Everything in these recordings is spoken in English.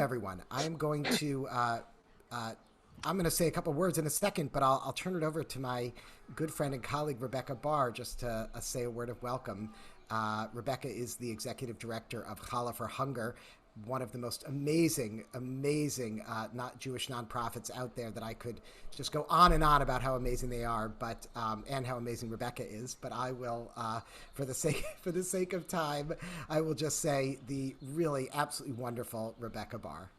everyone. I'm going to say a couple words in a second, but I'll turn it over to my good friend and colleague, Rebecca Barr, just to say a word of welcome. Rebecca is the executive director of Challah for Hunger, one of the most amazing not Jewish nonprofits out there that I could just go on and on about how amazing they are, but and how amazing Rebecca is. But I will, for the sake of time, I will just say the really absolutely wonderful Rebecca Barr.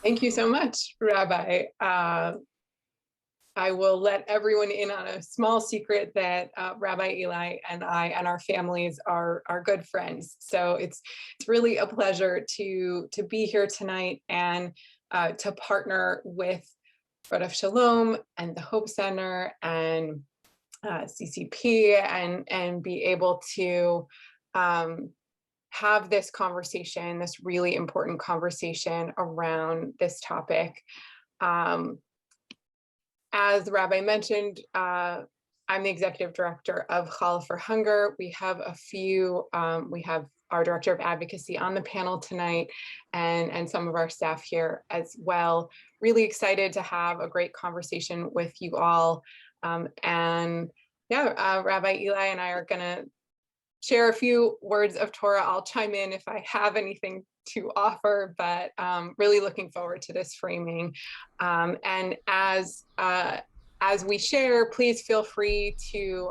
Thank you so much, Rabbi. I will let everyone in on a small secret that Rabbi Eli and I and our families are good friends. So it's really a pleasure to be here tonight and to partner with Rodeph Shalom and the Hope Center and CCP and be able to have this conversation, this really important conversation around this topic. As the Rabbi mentioned, I'm the executive director of Challah for Hunger. We have we have our director of advocacy on the panel tonight and some of our staff here as well. Really excited to have a great conversation with you all. Rabbi Eli and I are gonna share a few words of Torah. I'll chime in if I have anything to offer, but really looking forward to this framing. And as we share, please feel free to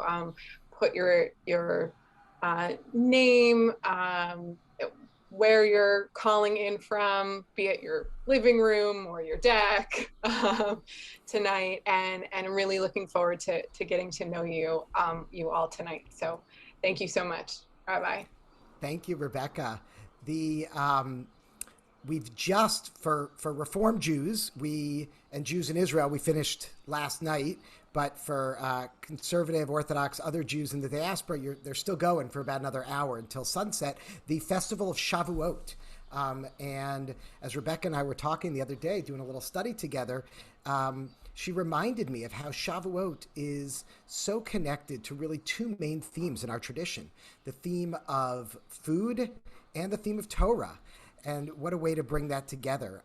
put your name, where you're calling in from, be it your living room or your deck tonight, and really looking forward to getting to know you all tonight. So thank you so much, Rabbi. Thank you, Rebecca. We've just, for Reform Jews, and Jews in Israel, we finished last night, but for conservative, Orthodox, other Jews in the diaspora, they're still going for about another hour until sunset, the Festival of Shavuot. And as Rebecca and I were talking the other day, doing a little study together, she reminded me of how Shavuot is so connected to really two main themes in our tradition, the theme of food and the theme of Torah. And what a way to bring that together.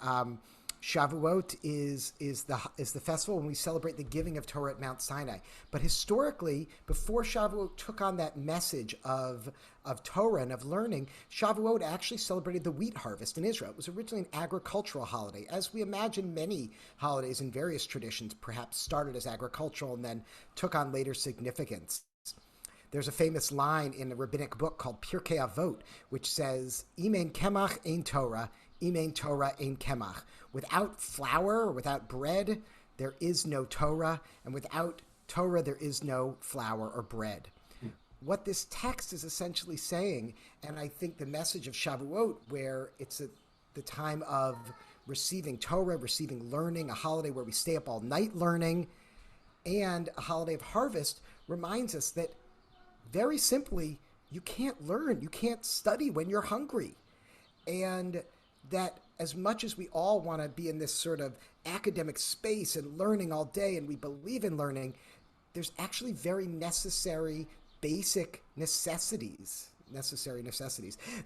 Shavuot is the festival when we celebrate the giving of Torah at Mount Sinai. But historically, before Shavuot took on that message of Torah and of learning, Shavuot actually celebrated the wheat harvest in Israel. It was originally an agricultural holiday, as we imagine many holidays in various traditions perhaps started as agricultural and then took on later significance. There's a famous line in a rabbinic book called Pirkei Avot, which says, "Im ein kemach ein Torah, im ein Torah ein kemach." Without flour or without bread, there is no Torah, and without Torah, there is no flour or bread. What this text is essentially saying, and I think the message of Shavuot, where it's the time of receiving Torah, receiving learning, a holiday where we stay up all night learning, and a holiday of harvest, reminds us that very simply, you can't learn, you can't study when you're hungry. And that as much as we all want to be in this sort of academic space and learning all day, and we believe in learning, there's actually very necessary basic necessities.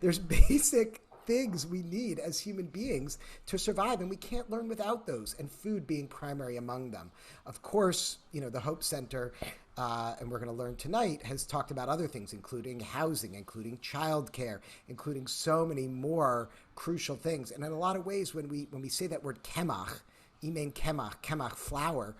There's basic things we need as human beings to survive, and we can't learn without those, and food being primary among them. Of course, the Hope Center, and we're going to learn tonight, has talked about other things, including housing, including childcare, including so many more crucial things. And in a lot of ways, when we say that word kemach, imen kemach, flour,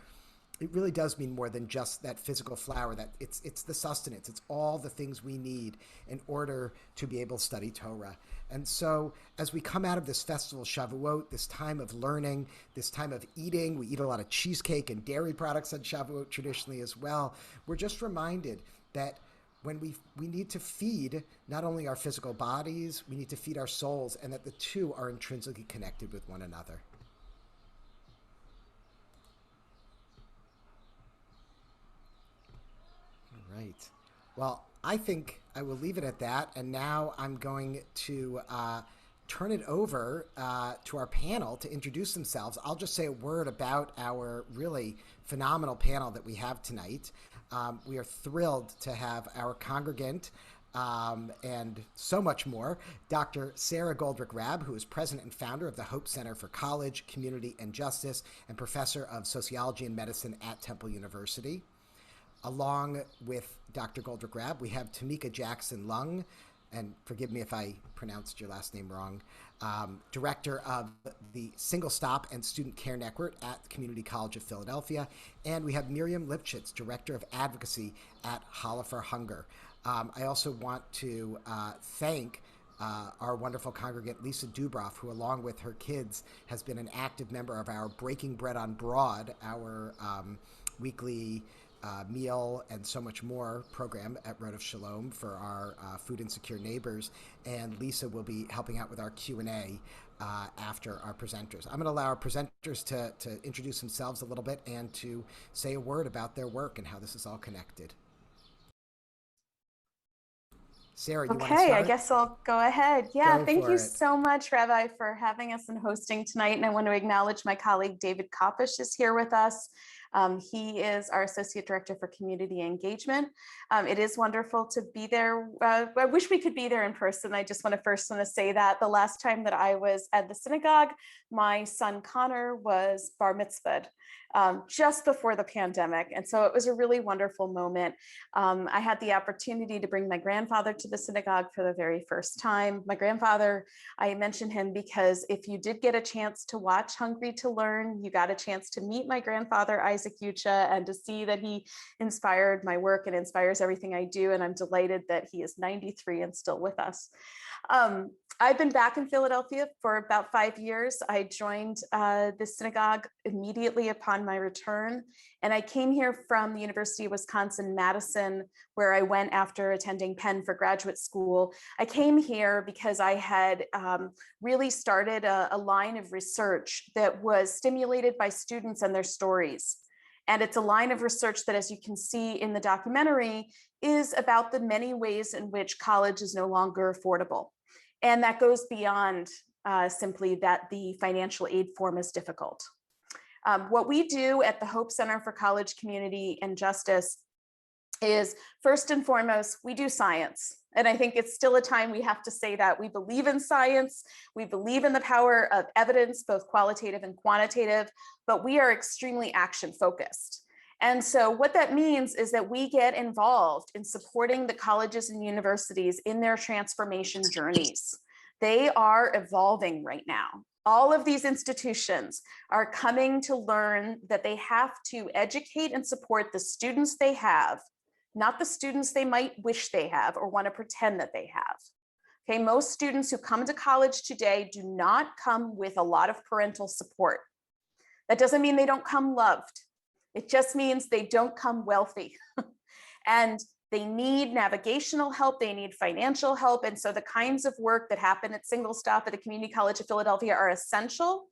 it really does mean more than just that physical flour. That it's the sustenance. It's all the things we need in order to be able to study Torah. And so as we come out of this festival, Shavuot, this time of learning, this time of eating, we eat a lot of cheesecake and dairy products on Shavuot traditionally as well. We're just reminded that when we need to feed not only our physical bodies, we need to feed our souls, and that the two are intrinsically connected with one another. Right. Well, I think I will leave it at that. And now I'm going to turn it over to our panel to introduce themselves. I'll just say a word about our really phenomenal panel that we have tonight. We are thrilled to have our congregant, and so much more. Dr. Sara Goldrick-Rab, who is president and founder of the Hope Center for College, Community, and Justice, and professor of Sociology and Medicine at Temple University. Along with Dr. Goldrick-Rab, we have Tameka Jackson-Leung, and forgive me if I pronounced your last name wrong, director of the Single Stop and Student Care Network at the Community College of Philadelphia. And we have Miriam Lipschitz, director of Advocacy at Challah for Hunger. I also want to thank our wonderful congregant, Lisa Dubroff, who along with her kids has been an active member of our Breaking Bread on Broad, our weekly meal and so much more program at Rodeph Shalom for our food insecure neighbors. And Lisa will be helping out with our Q&A after our presenters. I'm going to allow our presenters to introduce themselves a little bit and to say a word about their work and how this is all connected. Sara, you want to start? Okay, I guess I'll go ahead. Yeah, thank you so much, Rabbi, for having us and hosting tonight. And I want to acknowledge my colleague, David Kopish, is here with us. He is our Associate Director for Community Engagement. It is wonderful to be there. I wish we could be there in person. I just want to say that the last time that I was at the synagogue, my son Connor was bar mitzvahed just before the pandemic. And so it was a really wonderful moment. I had the opportunity to bring my grandfather to the synagogue for the very first time. My grandfather, I mention him because if you did get a chance to watch Hungry to Learn, you got a chance to meet my grandfather, Isaac Yucha, and to see that he inspired my work and inspires everything I do. And I'm delighted that he is 93 and still with us. I've been back in Philadelphia for about 5 years. I joined the synagogue immediately upon my return, and I came here from the University of Wisconsin-Madison, where I went after attending Penn for graduate school. I came here because I had really started a line of research that was stimulated by students and their stories. And it's a line of research that, as you can see in the documentary, is about the many ways in which college is no longer affordable. And that goes beyond simply that the financial aid form is difficult. What we do at the Hope Center for College, Community, and Justice is, first and foremost, we do science. And I think it's still a time we have to say that. We believe in science. We believe in the power of evidence, both qualitative and quantitative, but we are extremely action focused. And so what that means is that we get involved in supporting the colleges and universities in their transformation journeys. They are evolving right now. All of these institutions are coming to learn that they have to educate and support the students they have, not the students they might wish they have or want to pretend that they have. Okay, most students who come to college today do not come with a lot of parental support. That doesn't mean they don't come loved. It just means they don't come wealthy. And they need navigational help, they need financial help. And so the kinds of work that happen at Single Stop at the Community College of Philadelphia are essential,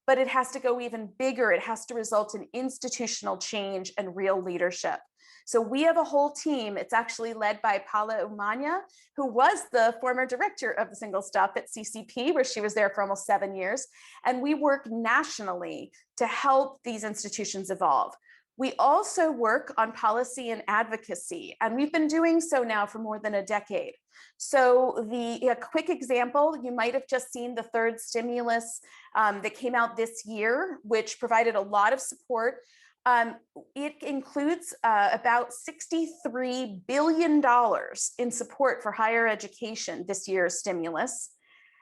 but it has to go even bigger. It has to result in institutional change and real leadership. So we have a whole team. It's actually led by Paula Umanya, who was the former director of the Single Stop at CCP, where she was there for almost 7 years. And we work nationally to help these institutions evolve. We also work on policy and advocacy, and we've been doing so now for more than a decade. So a quick example, you might have just seen the third stimulus that came out this year, which provided a lot of support. It includes about $63 billion in support for higher education this year's stimulus.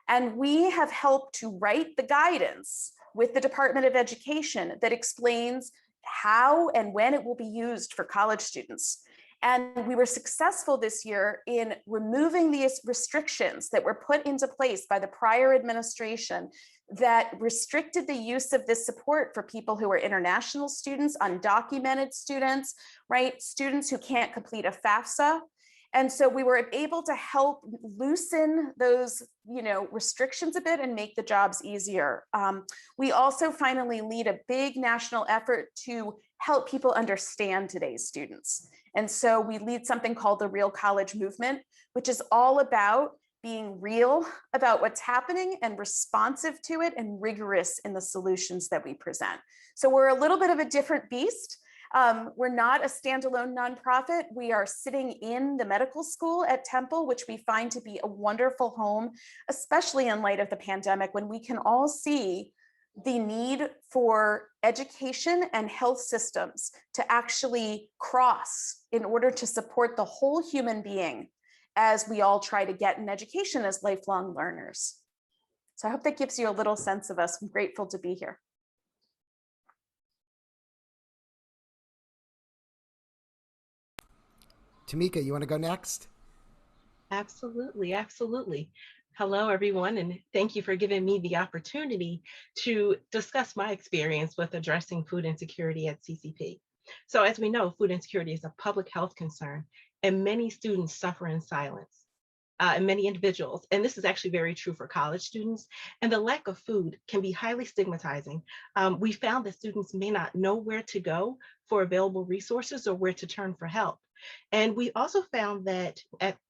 And we have helped to write the guidance with the Department of Education that explains how and when it will be used for college students. And we were successful this year in removing these restrictions that were put into place by the prior administration that restricted the use of this support for people who are international students, undocumented students, right? Students who can't complete a FAFSA. And so we were able to help loosen those, restrictions a bit and make the jobs easier. We also finally lead a big national effort to help people understand today's students. And so we lead something called the Real College Movement, which is all about being real about what's happening and responsive to it and rigorous in the solutions that we present. So we're a little bit of a different beast. We're not a standalone nonprofit. We are sitting in the medical school at Temple, which we find to be a wonderful home, especially in light of the pandemic, when we can all see the need for education and health systems to actually cross in order to support the whole human being as we all try to get an education as lifelong learners. So I hope that gives you a little sense of us. I'm grateful to be here. Tameka, you want to go next? Absolutely, absolutely. Hello, everyone, and thank you for giving me the opportunity to discuss my experience with addressing food insecurity at CCP. So as we know, food insecurity is a public health concern, and many students suffer in silence, and many individuals, and this is actually very true for college students, and the lack of food can be highly stigmatizing. We found that students may not know where to go for available resources or where to turn for help. And we also found that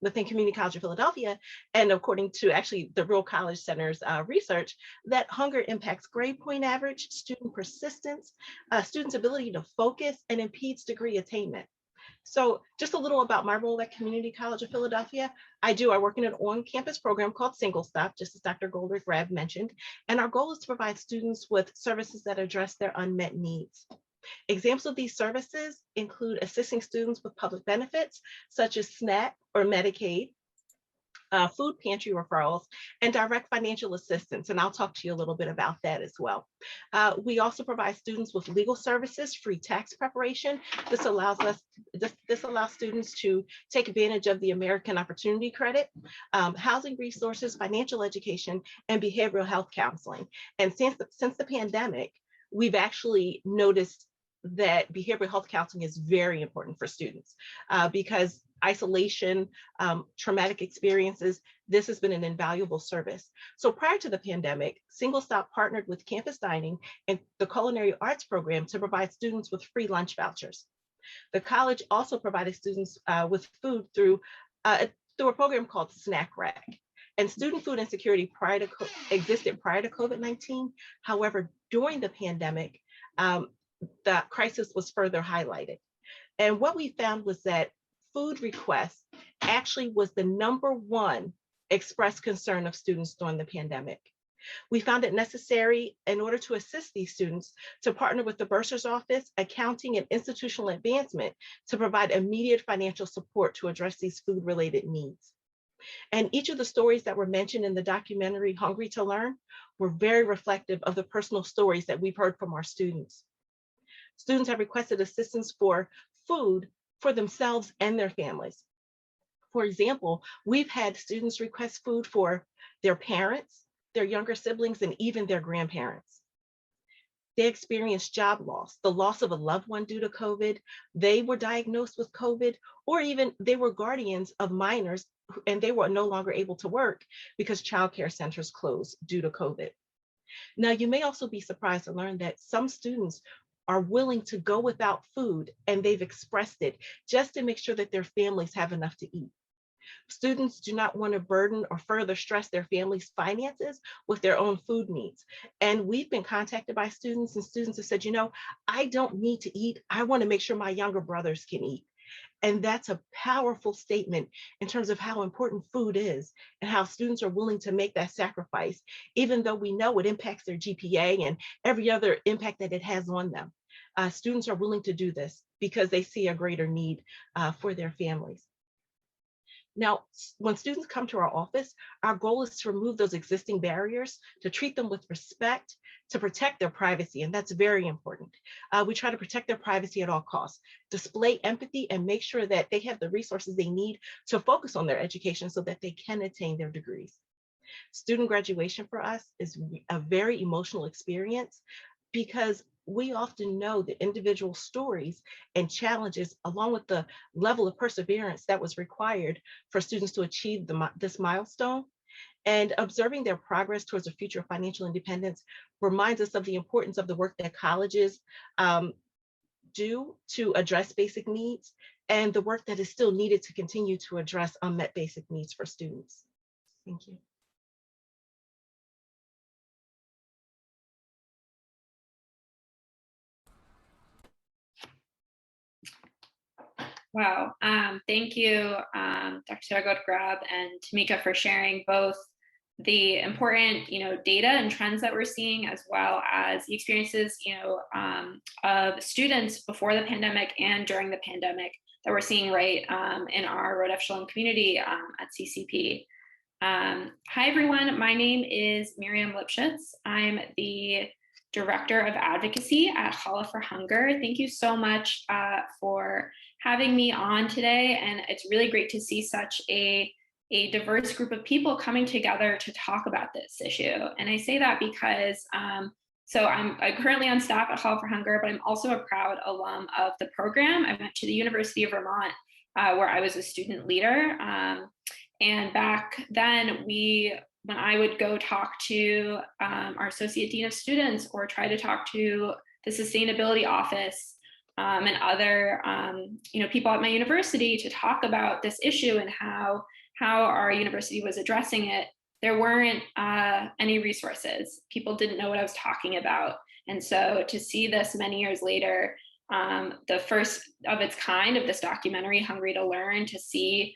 within Community College of Philadelphia, and according to actually the Rural College Center's research, that hunger impacts grade point average, student persistence, students' ability to focus, and impedes degree attainment. So just a little about my role at Community College of Philadelphia. I work in an on-campus program called Single Stop, just as Dr. Goldrick-Rab mentioned, and our goal is to provide students with services that address their unmet needs. Examples of these services include assisting students with public benefits, such as SNAP or Medicaid, food pantry referrals, and direct financial assistance. And I'll talk to you a little bit about that as well. We also provide students with legal services, free tax preparation. This allows students to take advantage of the American Opportunity Credit, housing resources, financial education, and behavioral health counseling. And since the pandemic, we've actually noticed that behavioral health counseling is very important for students because isolation, traumatic experiences, this has been an invaluable service. So prior to the pandemic, Single Stop partnered with Campus Dining and the Culinary Arts Program to provide students with free lunch vouchers. The college also provided students with food through a program called Snack Rack. And student food insecurity existed prior to COVID-19. However, during the pandemic, the crisis was further highlighted. And what we found was that food requests actually was the #1 expressed concern of students during the pandemic. We found it necessary in order to assist these students to partner with the Bursar's Office, Accounting, and Institutional Advancement to provide immediate financial support to address these food-related needs. And each of the stories that were mentioned in the documentary Hungry to Learn were very reflective of the personal stories that we've heard from our students. Students have requested assistance for food for themselves and their families. For example, we've had students request food for their parents, their younger siblings, and even their grandparents. They experienced job loss, the loss of a loved one due to COVID. They were diagnosed with COVID, or even they were guardians of minors and they were no longer able to work because childcare centers closed due to COVID. Now, you may also be surprised to learn that some students are willing to go without food, and they've expressed it just to make sure that their families have enough to eat. Students do not want to burden or further stress their families' finances with their own food needs. And we've been contacted by students, and students have said, I don't need to eat. I want to make sure my younger brothers can eat. And that's a powerful statement in terms of how important food is and how students are willing to make that sacrifice, even though we know it impacts their GPA and every other impact that it has on them. Students are willing to do this because they see a greater need for their families. Now, when students come to our office, our goal is to remove those existing barriers, to treat them with respect, to protect their privacy, and that's very important. We try to protect their privacy at all costs, display empathy, and make sure that they have the resources they need to focus on their education so that they can attain their degrees. Student graduation for us is a very emotional experience because we often know the individual stories and challenges, along with the level of perseverance that was required for students to achieve this milestone. And observing their progress towards a future of financial independence reminds us of the importance of the work that colleges do to address basic needs and the work that is still needed to continue to address unmet basic needs for students. Thank you. Wow. Thank you, Dr. Goldrick-Rab and Tameka, for sharing both the important, data and trends that we're seeing, as well as the experiences, of students before the pandemic and during the pandemic that we're seeing right in our Rodeph Shalom community at CCP. Hi, everyone. My name is Miriam Lipschitz. I'm the Director of Advocacy at Challah for Hunger. Thank you so much for having me on today. And it's really great to see such a diverse group of people coming together to talk about this issue. And I say that because, so I'm currently on staff at Challah for Hunger, but I'm also a proud alum of the program. I went to the University of Vermont, where I was a student leader. And back then, when I would go talk to our Associate Dean of Students or try to talk to the Sustainability Office and other people at my university to talk about this issue and how our university was addressing it, there weren't any resources. People didn't know what I was talking about. And so to see this many years later, the first of its kind of this documentary, Hungry to Learn, to see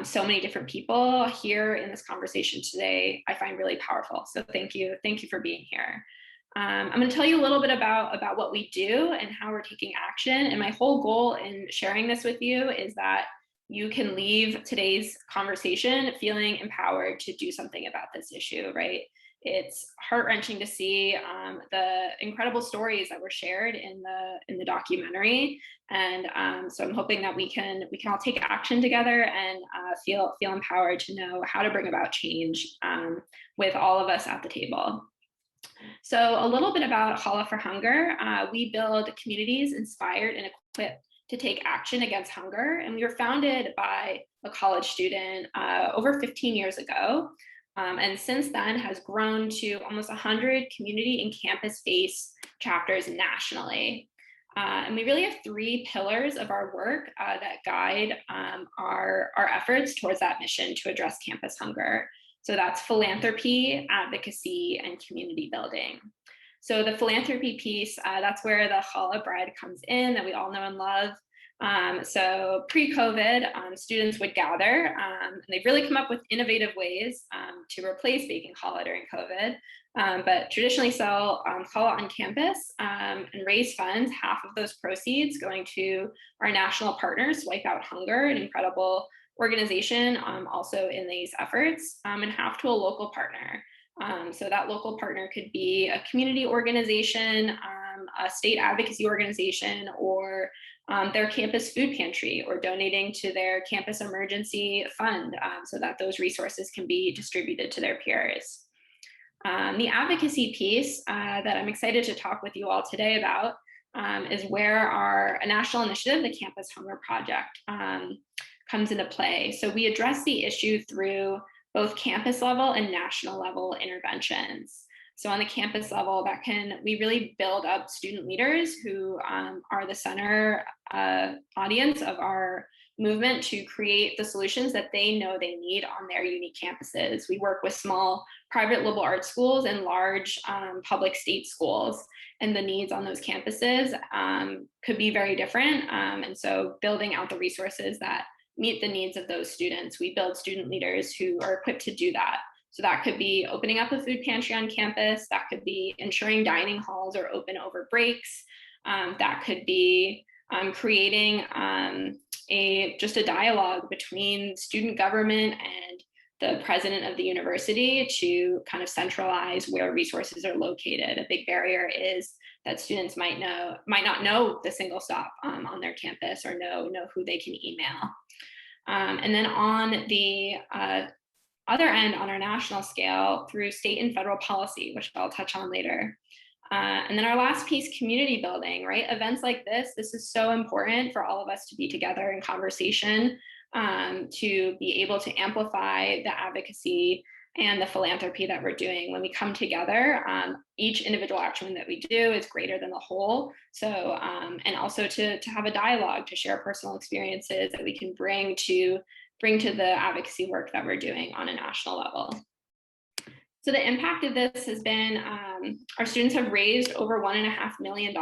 so many different people here in this conversation today, I find really powerful. So thank you for being here. I'm going to tell you a little bit about what we do and how we're taking action. And my whole goal in sharing this with you is that you can leave today's conversation feeling empowered to do something about this issue, right? It's heart-wrenching to see the incredible stories that were shared in the documentary, and so I'm hoping that we can all take action together and feel empowered to know how to bring about change with all of us at the table. So a little bit about Challah for Hunger. We build communities inspired and equipped to take action against hunger, and we were founded by a college student over 15 years ago. And since then has grown to almost 100 community and campus-based chapters nationally. And we really have 3 pillars of our work that guide our efforts towards that mission to address campus hunger. So that's philanthropy, advocacy, and community building. So the philanthropy piece, that's where the Challah bread comes in, that we all know and love. So pre-COVID, students would gather, and they've really come up with innovative ways to replace baking challah during COVID, but traditionally sell challah on campus and raise funds, half of those proceeds going to our national partners, Wipe Out Hunger, an incredible organization also in these efforts, and half to a local partner. So that local partner could be a community organization, a state advocacy organization, or their campus food pantry, or donating to their campus emergency fund so that those resources can be distributed to their peers. The advocacy piece that I'm excited to talk with you all today about is where a national initiative, the Campus Hunger Project, comes into play. So we address the issue through both campus level and national level interventions. So on the campus level, we really build up student leaders who are the center audience of our movement to create the solutions that they know they need on their unique campuses. We work with small private liberal arts schools and large public state schools, and the needs on those campuses could be very different. And so building out the resources that meet the needs of those students, we build student leaders who are equipped to do that. So that could be opening up a food pantry on campus, that could be ensuring dining halls are open over breaks, that could be creating just a dialogue between student government and the president of the university to kind of centralize where resources are located. A big barrier is that students might not know the single stop on their campus or know who they can email. And then on the other end, on our national scale, through state and federal policy, which I'll touch on later. And then our last piece, community building, right? Events like this is so important for all of us to be together in conversation, to be able to amplify the advocacy and the philanthropy that we're doing. When we come together, each individual action that we do is greater than the whole. So, and also to have a dialogue, to share personal experiences that we can bring to the advocacy work that we're doing on a national level. So the impact of this has been, our students have raised over $1.5 million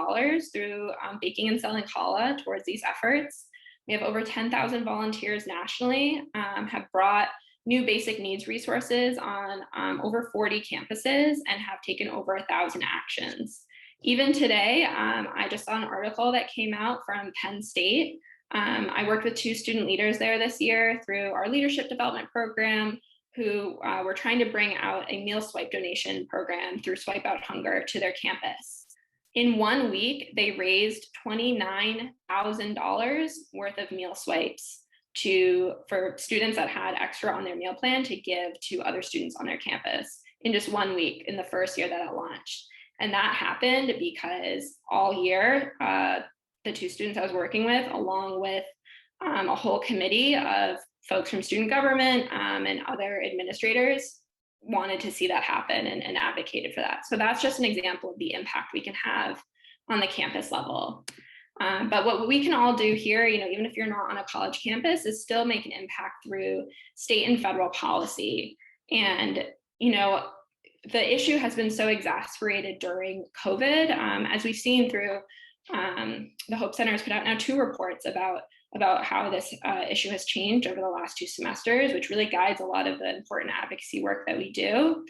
through baking and selling challah towards these efforts. We have over 10,000 volunteers nationally, have brought new basic needs resources on over 40 campuses and have taken over 1,000 actions. Even today, I just saw an article that came out from Penn State. I worked with 2 student leaders there this year through our leadership development program, who were trying to bring out a meal swipe donation program through Swipe Out Hunger to their campus. In 1 week, they raised $29,000 worth of meal swipes for students that had extra on their meal plan to give to other students on their campus in just 1 week in the first year that it launched. And that happened because all year, the 2 students I was working with, along with a whole committee of folks from student government and other administrators, wanted to see that happen and advocated for that. So that's just an example of the impact we can have on the campus level. But what we can all do here, even if you're not on a college campus, is still make an impact through state and federal policy. And, the issue has been so exacerbated during COVID, as we've seen through the Hope Center has put out now 2 reports about how this issue has changed over the last 2 semesters, which really guides a lot of the important advocacy work that we do.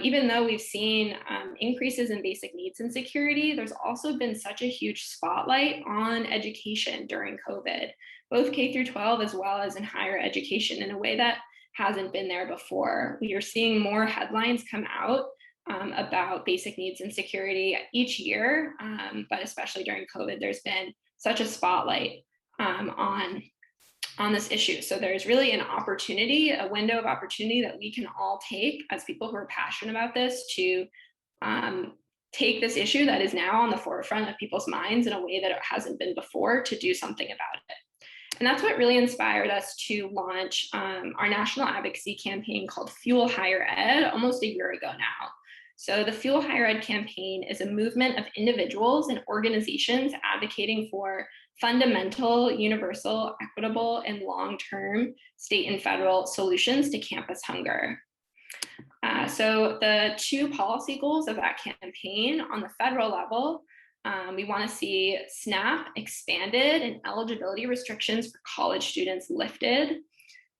Even though we've seen increases in basic needs insecurity, there's also been such a huge spotlight on education during COVID, both K through 12 as well as in higher education, in a way that hasn't been there before. We are seeing more headlines come out about basic needs insecurity each year, but especially during COVID, there's been such a spotlight on this issue. So there's really an opportunity, a window of opportunity that we can all take as people who are passionate about this to take this issue that is now on the forefront of people's minds in a way that it hasn't been before, to do something about it. And that's what really inspired us to launch our national advocacy campaign called Fuel Higher Ed almost a year ago now. So the Fuel Higher Ed campaign is a movement of individuals and organizations advocating for fundamental, universal, equitable, and long-term state and federal solutions to campus hunger. So the 2 policy goals of that campaign on the federal level, we want to see SNAP expanded and eligibility restrictions for college students lifted.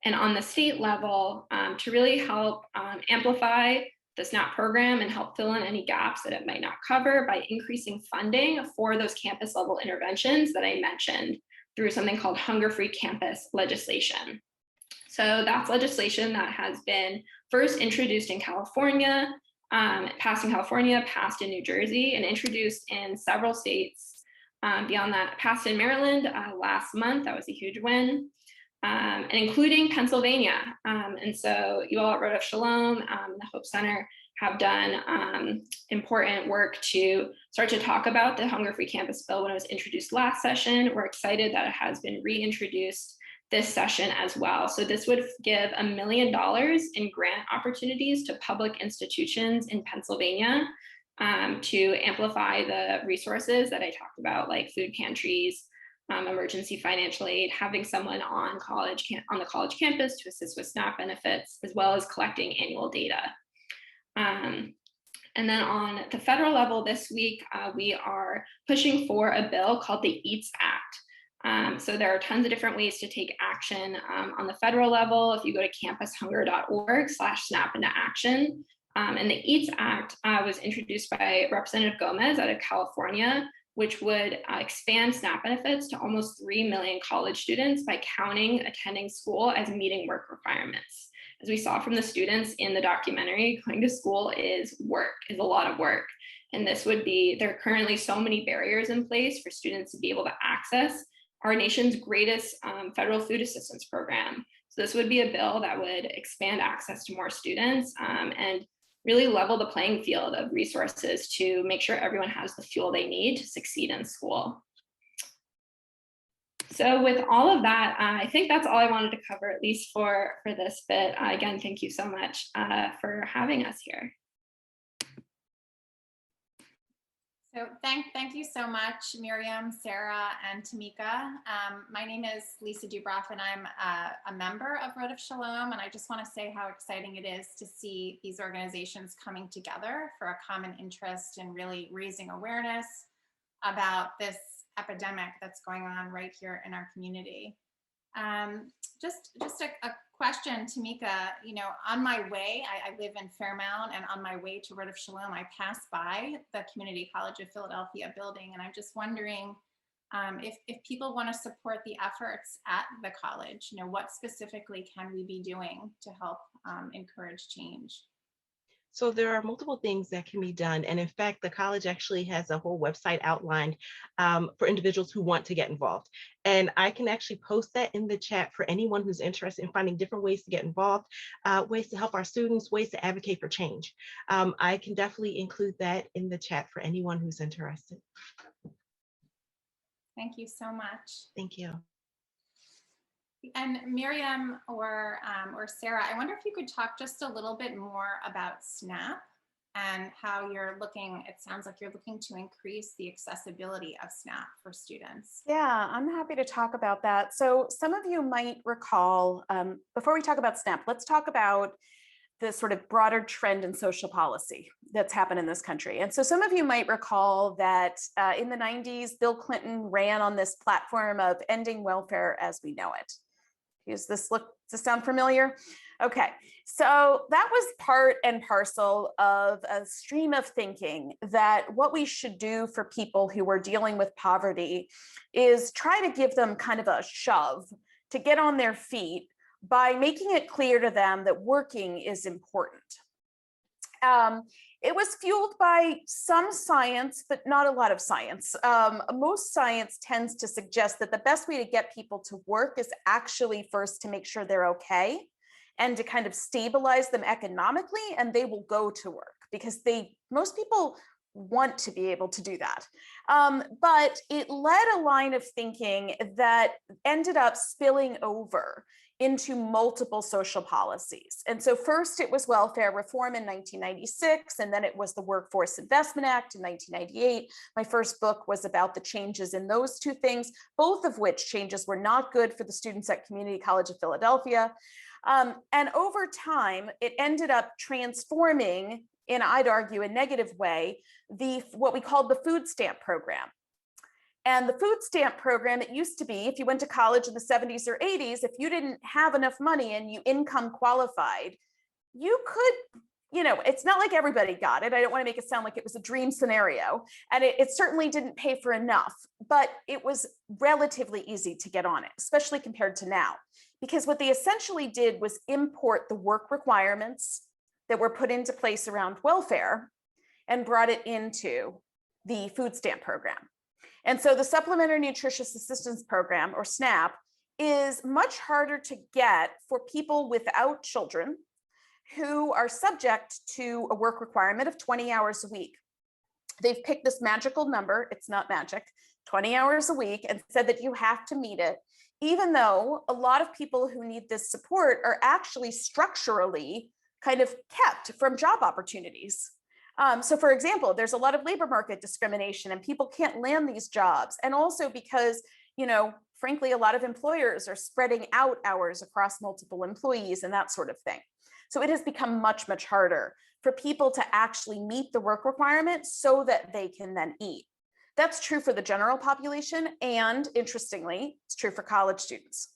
And on the state level, to really help amplify the SNAP program and help fill in any gaps that it might not cover by increasing funding for those campus level interventions that I mentioned through something called hunger-free campus legislation. So that's legislation that has been first introduced in California, passed in California, passed in New Jersey, and introduced in several states. Beyond that, passed in Maryland last month. That was a huge win. And including Pennsylvania. And so you all at Rodeph Shalom, the Hope Center, have done important work to start to talk about the Hunger-Free Campus bill when it was introduced last session. We're excited that it has been reintroduced this session as well. So this would give $1 million in grant opportunities to public institutions in Pennsylvania to amplify the resources that I talked about, like food pantries, emergency financial aid, having someone on the college campus to assist with SNAP benefits, as well as collecting annual data. And then on the federal level this week, we are pushing for a bill called the EATS Act. So there are tons of different ways to take action on the federal level. If you go to campushunger.org/snap into action, and the EATS Act was introduced by Representative Gomez out of California, which would expand SNAP benefits to almost 3 million college students by counting attending school as meeting work requirements. As we saw from the students in the documentary, going to school is a lot of work. And there are currently so many barriers in place for students to be able to access our nation's greatest federal food assistance program. So this would be a bill that would expand access to more students and really level the playing field of resources to make sure everyone has the fuel they need to succeed in school. So with all of that, I think that's all I wanted to cover, at least for this bit. Again, thank you so much for having us here. So thank you so much, Miriam, Sara, and Tameka. My name is Lisa Dubroff, and I'm a member of Rodeph Shalom, and I just want to say how exciting it is to see these organizations coming together for a common interest in really raising awareness about this epidemic that's going on right here in our community. Just a question, Tameka, you know, on my way, I live in Fairmount, and on my way to Rodeph Shalom, I passed by the Community College of Philadelphia building, and I'm just wondering if people want to support the efforts at the college, you know, what specifically can we be doing to help encourage change? So there are multiple things that can be done. And in fact, the college actually has a whole website outlined for individuals who want to get involved. And I can actually post that in the chat for anyone who's interested in finding different ways to get involved, ways to help our students, ways to advocate for change. I can definitely include that in the chat for anyone who's interested. Thank you so much. Thank you. And Miriam or Sara, I wonder if you could talk just a little bit more about SNAP and how you're looking, it sounds like you're looking to increase the accessibility of SNAP for students. Yeah, I'm happy to talk about that. So some of you might recall, before we talk about SNAP, let's talk about the sort of broader trend in social policy that's happened in this country. And so some of you might recall that in the 90s, Bill Clinton ran on this platform of ending welfare as we know it. Does this sound familiar? Okay, so that was part and parcel of a stream of thinking that what we should do for people who were dealing with poverty is try to give them kind of a shove to get on their feet by making it clear to them that working is important. It was fueled by some science, but not a lot of science. Most science tends to suggest that the best way to get people to work is actually first to make sure they're okay and to kind of stabilize them economically, and they will go to work because most people want to be able to do that. But it led a line of thinking that ended up spilling over into multiple social policies. And so first it was welfare reform in 1996, and then it was the Workforce Investment Act in 1998. My first book was about the changes in those two things, both of which changes were not good for the students at Community College of Philadelphia. And over time, it ended up transforming, in I'd argue a negative way, what we called the food stamp program. And the food stamp program, it used to be, if you went to college in the 70s or 80s, if you didn't have enough money and you income qualified, you could, you know, it's not like everybody got it. I don't want to make it sound like it was a dream scenario. And it certainly didn't pay for enough, but it was relatively easy to get on it, especially compared to now. Because what they essentially did was import the work requirements that were put into place around welfare and brought it into the food stamp program. And so the Supplementary Nutritious Assistance Program, or SNAP, is much harder to get for people without children who are subject to a work requirement of 20 hours a week. They've picked this magical number, it's not magic, 20 hours a week, and said that you have to meet it, even though a lot of people who need this support are actually structurally kind of kept from job opportunities. So for example, there's a lot of labor market discrimination and people can't land these jobs. And also because, you know, frankly, a lot of employers are spreading out hours across multiple employees and that sort of thing. So it has become much, much harder for people to actually meet the work requirements so that they can then eat. That's true for the general population. And interestingly, it's true for college students.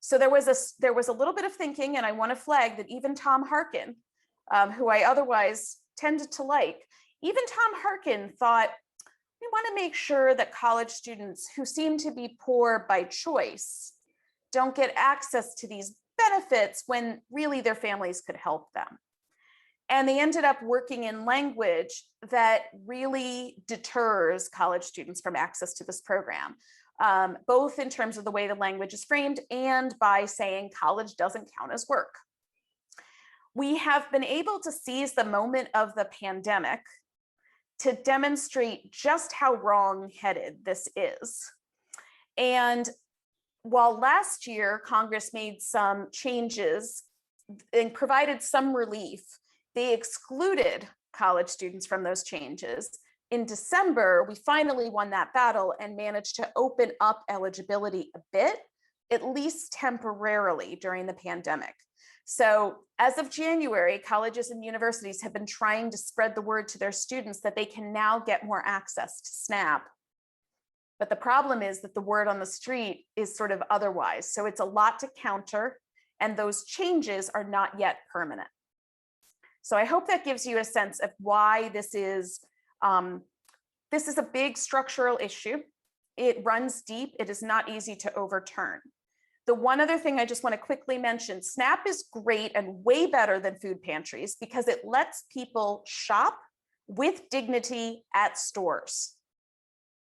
So there was a little bit of thinking, and I want to flag that even Tom Harkin, who I otherwise tended to like, even Tom Harkin thought, we want to make sure that college students who seem to be poor by choice don't get access to these benefits when really their families could help them. And they ended up working in language that really deters college students from access to this program, both in terms of the way the language is framed and by saying college doesn't count as work. We have been able to seize the moment of the pandemic to demonstrate just how wrong-headed this is. And while last year Congress made some changes and provided some relief, they excluded college students from those changes. In December, we finally won that battle and managed to open up eligibility a bit, at least temporarily during the pandemic. So as of January, colleges and universities have been trying to spread the word to their students that they can now get more access to SNAP But the problem is that the word on the street is sort of otherwise. So it's a lot to counter, and those changes are not yet permanent. So I hope that gives you a sense of why this is a big structural issue. It runs deep. It is not easy to overturn. The one other thing I just want to quickly mention, SNAP is great and way better than food pantries because it lets people shop with dignity at stores.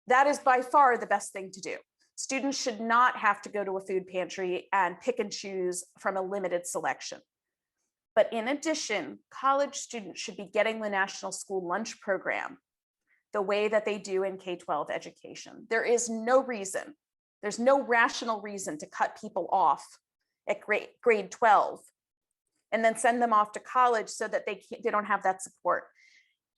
That is by far the best thing to do. Students should not have to go to a food pantry and pick and choose from a limited selection. But in addition, college students should be getting the National School Lunch Program the way that they do in K-12 education. There is no reason, there's no rational reason to cut people off at grade 12 and then send them off to college so that they don't have that support.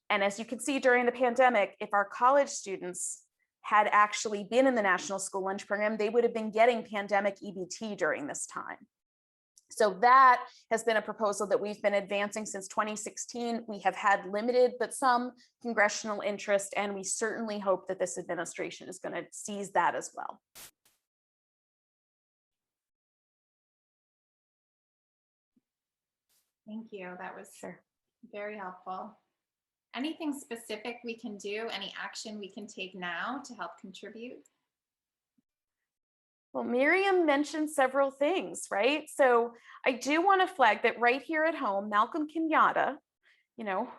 And as you can see during the pandemic, if our college students had actually been in the National School Lunch Program, they would have been getting pandemic EBT during this time. So that has been a proposal that we've been advancing since 2016. We have had limited, but some congressional interest, and we certainly hope that this administration is going to seize that as well. Thank you. That was very helpful. Anything specific we can do, any action we can take now to help contribute? Well, Miriam mentioned several things, right? So I do want to flag that right here at home, Malcolm Kenyatta,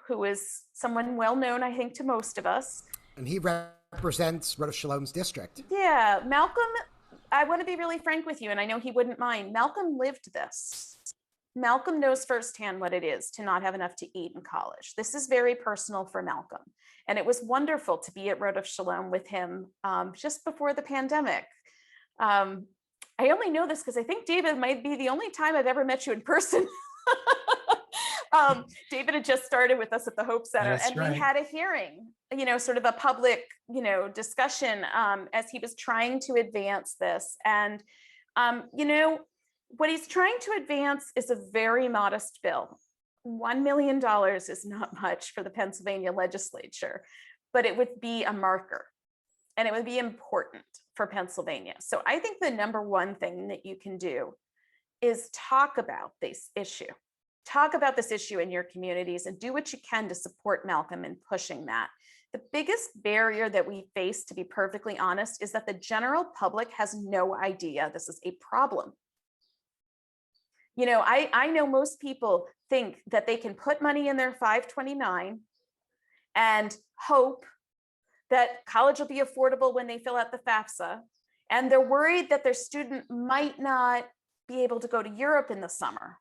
who is someone well known, I think, to most of us. And he represents Rodeph Shalom's district. Yeah, Malcolm, I want to be really frank with you, and I know he wouldn't mind. Malcolm lived this. Malcolm knows firsthand what it is to not have enough to eat in college. This is very personal for Malcolm. And it was wonderful to be at Rodeph Shalom with him just before the pandemic. I only know this because I think David might be the only time I've ever met you in person. David had just started with us at the Hope Center. That's right. We had a hearing, sort of a public, discussion as he was trying to advance this. And, what he's trying to advance is a very modest bill. $1 million is not much for the Pennsylvania legislature, but it would be a marker and it would be important for Pennsylvania. So I think the number one thing that you can do is talk about this issue. Talk about this issue in your communities and do what you can to support Malcolm in pushing that. The biggest barrier that we face, to be perfectly honest, is that the general public has no idea this is a problem. I know most people think that they can put money in their 529 and hope that college will be affordable when they fill out the FAFSA. And they're worried that their student might not be able to go to Europe in the summer.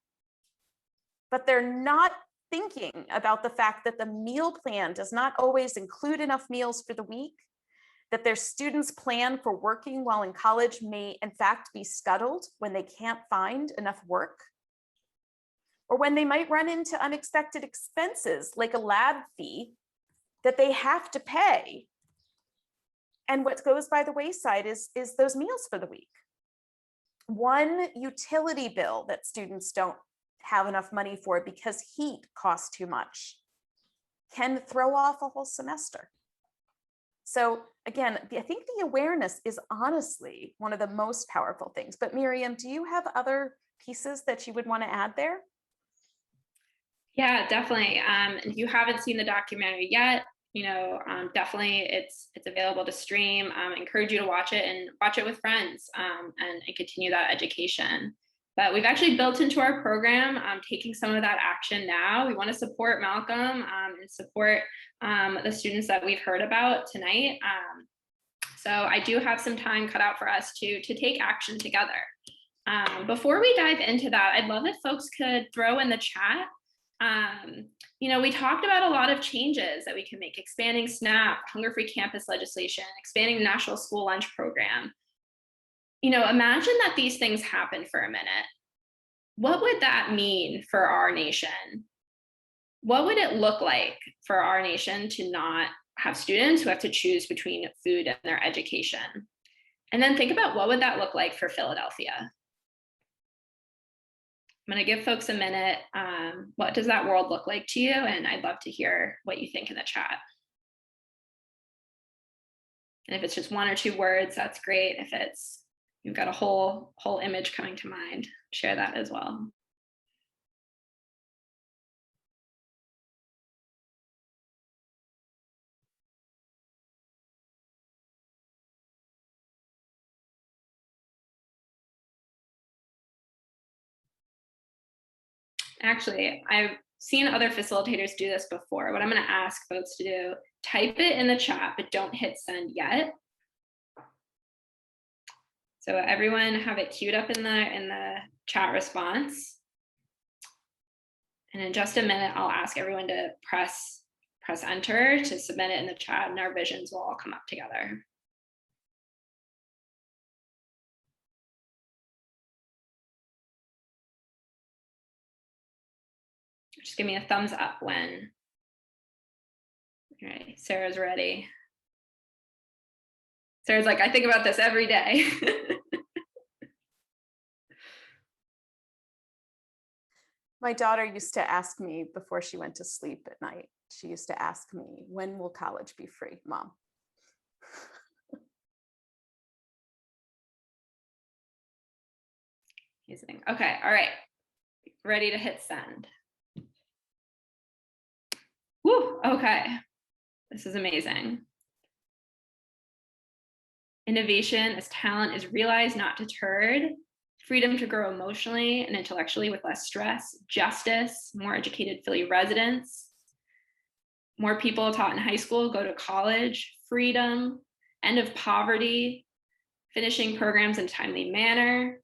But they're not thinking about the fact that the meal plan does not always include enough meals for the week, that their students' plan for working while in college may in fact be scuttled when they can't find enough work, or when they might run into unexpected expenses like a lab fee that they have to pay. And what goes by the wayside is those meals for the week. One utility bill that students don't have enough money for because heat costs too much can throw off a whole semester. So again, I think the awareness is honestly one of the most powerful things. But Miriam, do you have other pieces that you would want to add there? Yeah, definitely. If you haven't seen the documentary yet, definitely it's available to stream. Encourage you to watch it and watch it with friends and continue that education. But we've actually built into our program, taking some of that action now. We want to support Malcolm and support the students that we've heard about tonight. So I do have some time cut out for us to take action together. Before we dive into that, I'd love if folks could throw in the chat. We talked about a lot of changes that we can make: expanding SNAP, hunger-free campus legislation, expanding the National School Lunch Program. Imagine that these things happen for a minute. What would that mean for our nation? What would it look like for our nation to not have students who have to choose between food and their education? And then think about what would that look like for Philadelphia? I'm going to give folks a minute. What does that world look like to you? And I'd love to hear what you think in the chat. And if it's just 1 or 2 words, that's great. If it's, you've got a whole image coming to mind, share that as well. Actually, I've seen other facilitators do this before. What I'm going to ask folks to do, type it in the chat, but don't hit send yet. So everyone have it queued up in the chat response. And in just a minute, I'll ask everyone to press enter to submit it in the chat, and our visions will all come up together. Just give me a thumbs up when. All right, Sarah's ready. Sarah's like, I think about this every day. My daughter used to ask me before she went to sleep at night, she used to ask me, when will college be free, Mom? Amazing. Okay, all right. Ready to hit send. Woo, okay. This is amazing. Innovation as talent is realized, not deterred. Freedom to grow emotionally and intellectually with less stress. Justice, more educated Philly residents. More people taught in high school go to college. Freedom, end of poverty. Finishing programs in a timely manner.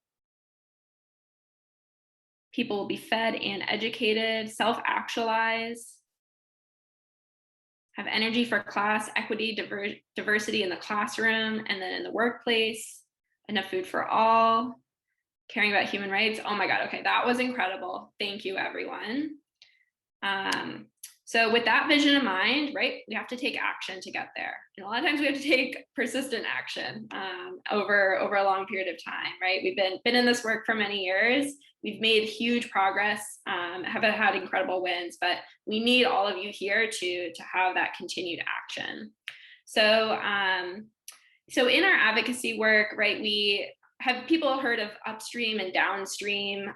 People will be fed and educated. Self-actualize. Have energy for class, equity, diversity in the classroom, and then in the workplace. Enough food for all. Caring about human rights. Oh my God, okay, that was incredible. Thank you, everyone. So with that vision in mind, right, we have to take action to get there. And a lot of times we have to take persistent action over a long period of time, right? We've been in this work for many years. We've made huge progress, have had incredible wins, but we need all of you here to have that continued action. So, so in our advocacy work, right, we have people heard of upstream and downstream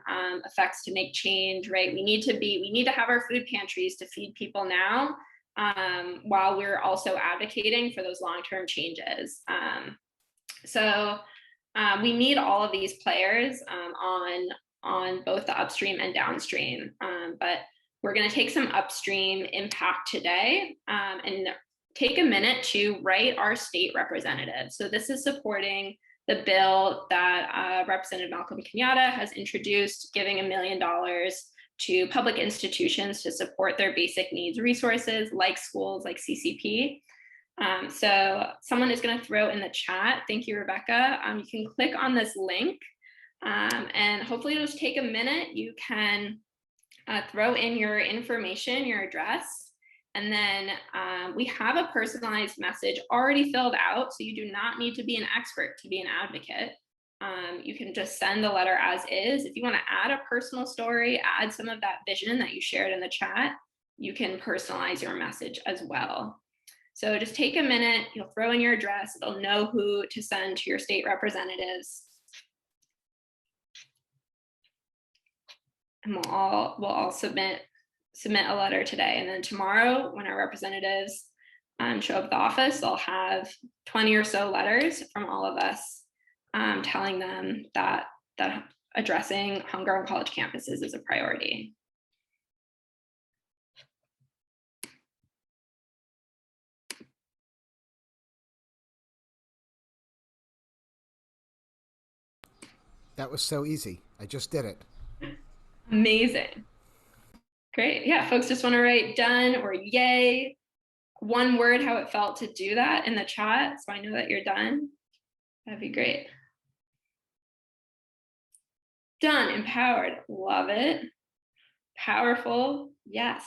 effects to make change, right? We need to have our food pantries to feed people now, while we're also advocating for those long-term changes. So we need all of these players on both the upstream and downstream, but we're going to take some upstream impact today and take a minute to write our state representatives. So this is supporting the bill that Representative Malcolm Kenyatta has introduced, giving $1 million to public institutions to support their basic needs resources like schools, like CCP. So someone is going to throw in the chat. Thank you, Rebecca. You can click on this link and hopefully it'll just take a minute. You can throw in your information, your address. And then we have a personalized message already filled out, so you do not need to be an expert to be an advocate. You can just send the letter as is. If you want to add a personal story, add some of that vision that you shared in the chat, you can personalize your message as well. So just take a minute, you'll throw in your address, it'll know who to send to your state representatives. And we'll all submit a letter today, and then tomorrow when our representatives show up at the office, they'll have 20 or so letters from all of us telling them that addressing hunger on college campuses is a priority. That was so easy. I just did it. Amazing. Great. Yeah, folks just want to write done or yay, one word how it felt to do that in the chat, so I know that you're done. That'd be great. Done, empowered, love it. Powerful, yes.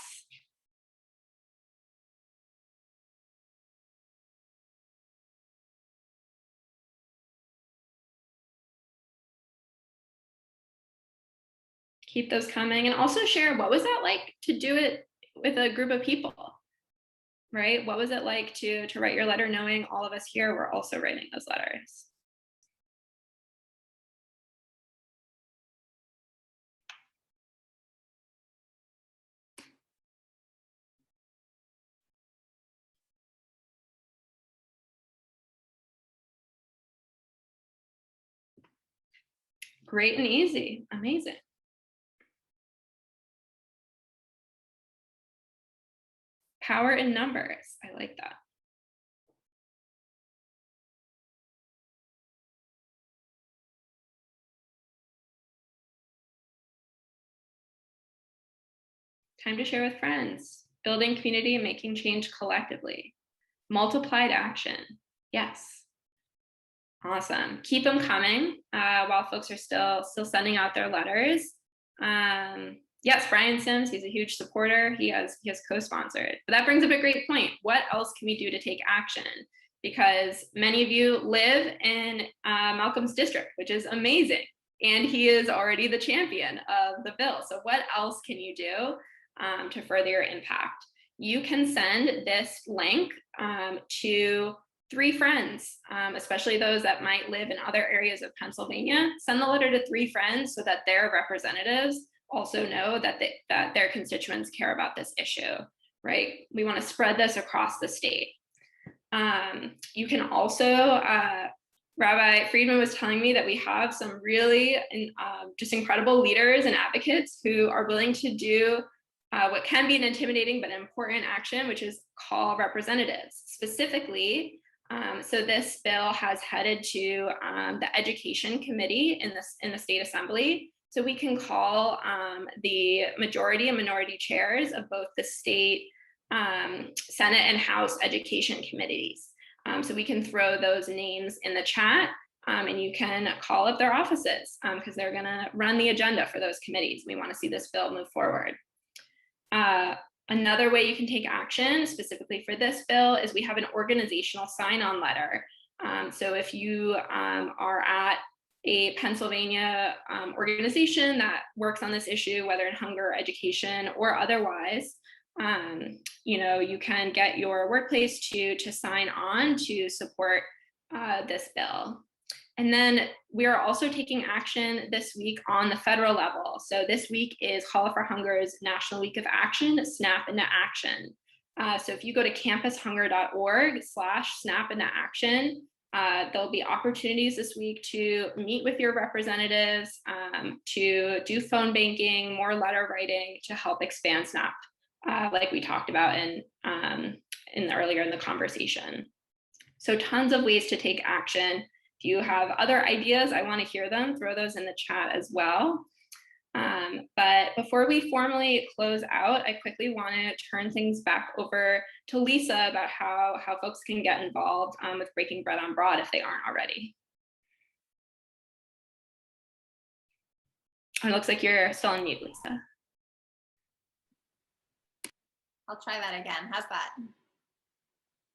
Keep those coming, and also share what was that like to do it with a group of people. right? What was it like to write your letter knowing all of us here were also writing those letters? Great and easy, amazing. Power in numbers, I like that. Time to share with friends, building community and making change collectively. Multiplied action, yes. Awesome, keep them coming while folks are still sending out their letters. Yes, Brian Sims, he's a huge supporter. He has co-sponsored. But that brings up a great point. What else can we do to take action? Because many of you live in Malcolm's district, which is amazing. And he is already the champion of the bill. So what else can you do to further your impact? You can send this link to 3 friends, especially those that might live in other areas of Pennsylvania. Send the letter to 3 friends so that their representatives also know that their constituents care about this issue, right? We want to spread this across the state. You can also, Rabbi Freedman was telling me that we have some really just incredible leaders and advocates who are willing to do what can be an intimidating but important action, which is call representatives. Specifically, so this bill has headed to the Education Committee in the State Assembly. So we can call the majority and minority chairs of both the state Senate and House Education Committees. So we can throw those names in the chat and you can call up their offices because they're gonna run the agenda for those committees. We wanna see this bill move forward. Another way you can take action specifically for this bill is we have an organizational sign-on letter. So if you are at a Pennsylvania organization that works on this issue, whether in hunger, education, or otherwise, you can get your workplace to sign on to support this bill. And then we are also taking action this week on the federal level. So this week is Challah for Hunger's National Week of Action, Snap into Action. So if you go to campushunger.org/snap into action, there'll be opportunities this week to meet with your representatives, to do phone banking, more letter writing to help expand SNAP, like we talked about earlier in the conversation. So tons of ways to take action. If you have other ideas, I want to hear them, throw those in the chat as well. But before we formally close out, I quickly want to turn things back over to Lisa about how folks can get involved with Breaking Bread on Broad if they aren't already. It looks like you're still on mute, Lisa. I'll try that again. How's that?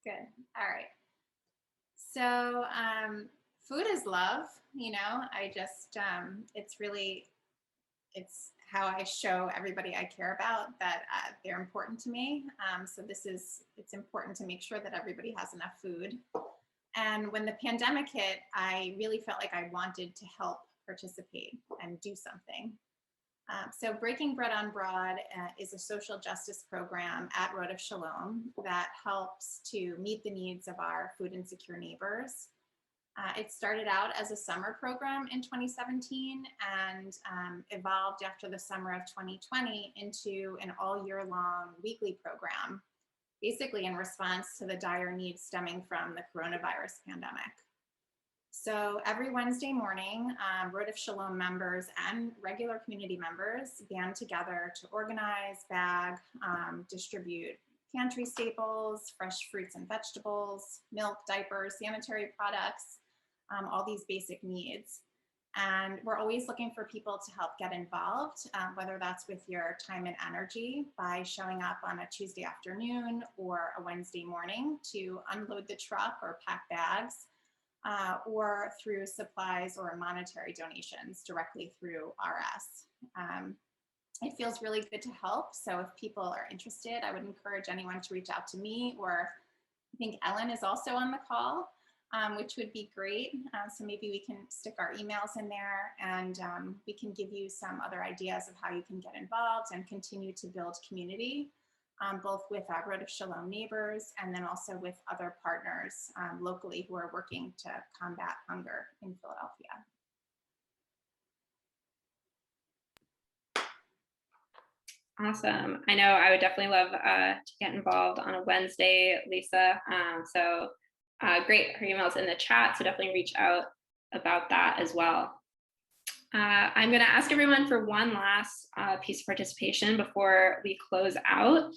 Good. All right. So food is love, I just, it's how I show everybody I care about that they're important to me. So it's important to make sure that everybody has enough food. And when the pandemic hit, I really felt like I wanted to help participate and do something. So Breaking Bread on Broad is a social justice program at Rodeph Shalom that helps to meet the needs of our food insecure neighbors. It started out as a summer program in 2017 and evolved after the summer of 2020 into an all year long weekly program, basically in response to the dire needs stemming from the coronavirus pandemic. So every Wednesday morning, Rodeph Shalom members and regular community members band together to organize, bag, distribute pantry staples, fresh fruits and vegetables, milk, diapers, sanitary products, all these basic needs. And we're always looking for people to help get involved, whether that's with your time and energy by showing up on a Tuesday afternoon or a Wednesday morning to unload the truck or pack bags, or through supplies or monetary donations directly through RS. it feels really good to help. So if people are interested, I would encourage anyone to reach out to me, or I think Ellen is also on the call, which would be great. So maybe we can stick our emails in there, and we can give you some other ideas of how you can get involved and continue to build community, both with Rodeph Shalom neighbors and then also with other partners locally who are working to combat hunger in Philadelphia. Awesome. I know I would definitely love to get involved on a Wednesday, Lisa. So great, her email's in the chat, so definitely reach out about that as well. I'm going to ask everyone for one last piece of participation before we close out.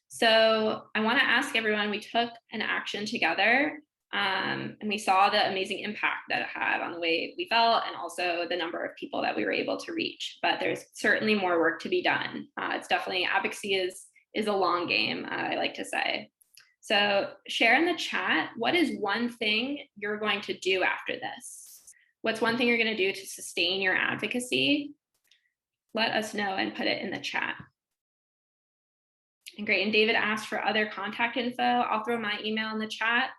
So I want to ask everyone, we took an action together, and we saw the amazing impact that it had on the way we felt and also the number of people that we were able to reach. But there's certainly more work to be done. It's definitely, advocacy is a long game, I like to say. So share in the chat, what is one thing you're going to do after this? What's one thing you're going to do to sustain your advocacy? Let us know and put it in the chat. And great, and David asked for other contact info. I'll throw my email in the chat.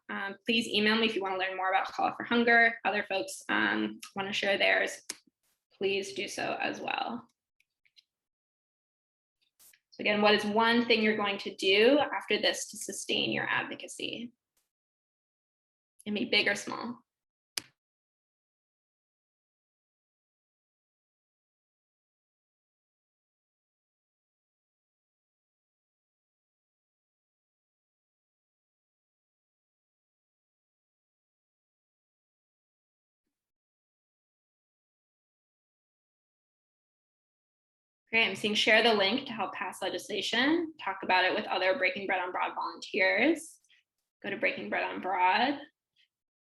Please email me if you want to learn more about Challah for Hunger. Other folks want to share theirs, please do so as well. So again, what is one thing you're going to do after this to sustain your advocacy? It may be big or small. Great, I'm seeing share the link to help pass legislation, talk about it with other Breaking Bread on Broad volunteers, go to Breaking Bread on Broad,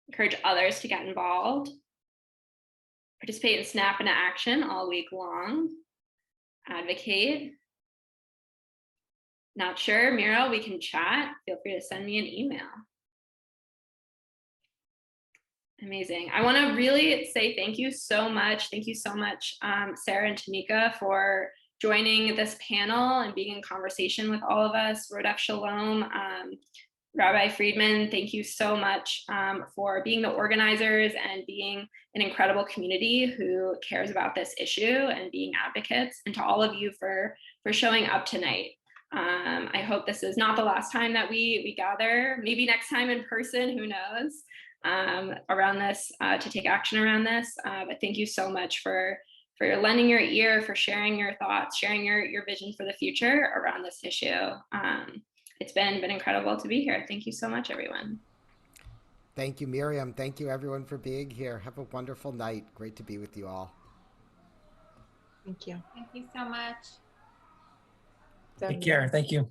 encourage others to get involved, participate in Snap into Action all week long, advocate. Not sure, Miro, we can chat, feel free to send me an email. Amazing. I want to really say thank you so much. Thank you so much, Sara and Tameka, for joining this panel and being in conversation with all of us. Rodeph Shalom, Rabbi Freedman, thank you so much for being the organizers and being an incredible community who cares about this issue and being advocates, and to all of you for showing up tonight. I hope this is not the last time that we gather, maybe next time in person, who knows, around this, to take action around this. But thank you so much for lending your ear, for sharing your thoughts, sharing your vision for the future around this issue. It's been incredible to be here. Thank you so much, everyone. Thank you, Miriam. Thank you, everyone, for being here. Have a wonderful night. Great to be with you all. Thank you. Thank you so much. Take care. Thank you.